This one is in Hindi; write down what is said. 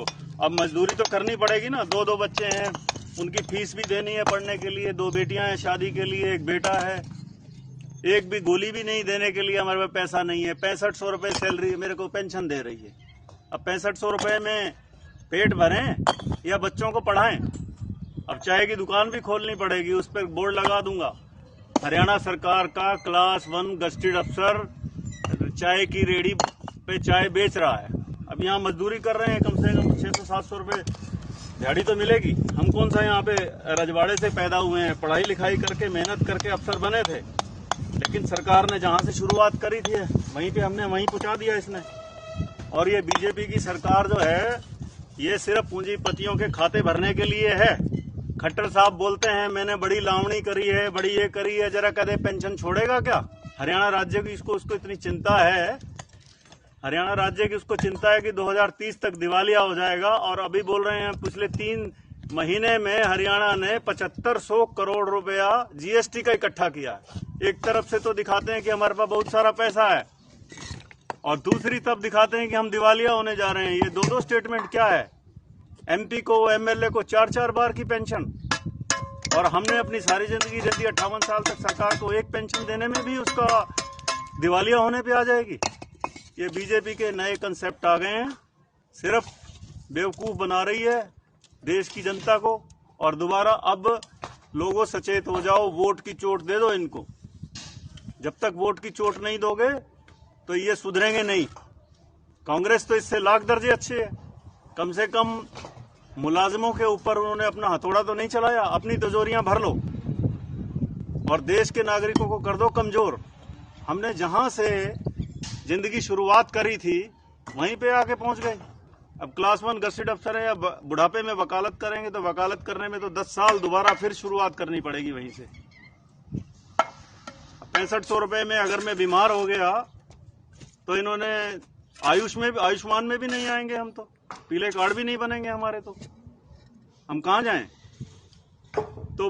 हमको। अब मजदूरी तो करनी पड़ेगी ना, दो दो बच्चे हैं, उनकी फीस भी देनी है पढ़ने के लिए, दो बेटियां हैं शादी के लिए, एक बेटा है, एक भी गोली भी नहीं देने के लिए हमारे पास पैसा नहीं है। 6500 रुपये सैलरी मेरे को पेंशन दे रही है। अब 6500 रुपये में पेट भरें या बच्चों को पढ़ाएं? अब चाय की दुकान भी खोलनी पड़ेगी, उस पर बोर्ड लगा दूंगा, हरियाणा सरकार का क्लास 1 गस्टेड अफसर चाय की रेडी पे चाय बेच रहा है। अब यहाँ मजदूरी कर रहे हैं, कम से कम 600-700 रुपये दिहाड़ी तो मिलेगी। हम कौन सा यहाँ पे रजवाड़े से पैदा हुए हैं, पढ़ाई लिखाई करके मेहनत करके अफसर बने थे, लेकिन सरकार ने जहाँ से शुरुआत करी थी वहीं पे हमने वहीं पहुँचा दिया इसने। और ये बीजेपी की सरकार जो है ये सिर्फ पूंजीपतियों के खाते भरने के लिए है। खट्टर साहब बोलते हैं मैंने बड़ी लावणी करी है, बड़ी ये करी है, जरा कदे पेंशन छोड़ेगा क्या? हरियाणा राज्य की उसको इतनी चिंता है, हरियाणा राज्य की उसको चिंता है कि 2030 तक दिवालिया हो जाएगा। और अभी बोल रहे हैं पिछले 3 महीने में हरियाणा ने 7500 करोड़ रुपया जीएसटी का इकट्ठा किया है। एक तरफ से तो दिखाते हैं कि हमारे पास बहुत सारा पैसा है और दूसरी तरफ दिखाते हैं कि हम दिवालिया होने जा रहे हैं। ये दो स्टेटमेंट क्या है? एमपी को, एमएलए को 4-4 बार की पेंशन, और हमने अपनी सारी जिंदगी दे दी 58 साल तक सरकार को, एक पेंशन देने में भी उसका दिवालिया होने पे आ जाएगी। ये बीजेपी के नए कंसेप्ट आ गए हैं, सिर्फ बेवकूफ बना रही है देश की जनता को। और दोबारा अब लोगों सचेत हो जाओ, वोट की चोट दे दो इनको। जब तक वोट की चोट नहीं दोगे तो ये सुधरेंगे नहीं। कांग्रेस तो इससे लाख दर्जे अच्छे है, कम से कम मुलाजिमों के ऊपर उन्होंने अपना हथौड़ा तो नहीं चलाया। अपनी तिजोरियां भर लो और देश के नागरिकों को कर दो कमजोर। हमने जहां से जिंदगी शुरुआत करी थी वहीं पे आके पहुंच गए। अब क्लास 1 गस्टेड अफसर है या बुढ़ापे में वकालत करेंगे तो वकालत करने में तो 10 साल दोबारा फिर शुरुआत करनी पड़ेगी वहीं से। 6500 रुपये में अगर मैं बीमार हो गया तो इन्होंने आयुष्मान में भी नहीं आएंगे, हम तो पीले कार्ड भी नहीं बनेंगे हमारे, तो हम कहां जाएं? तो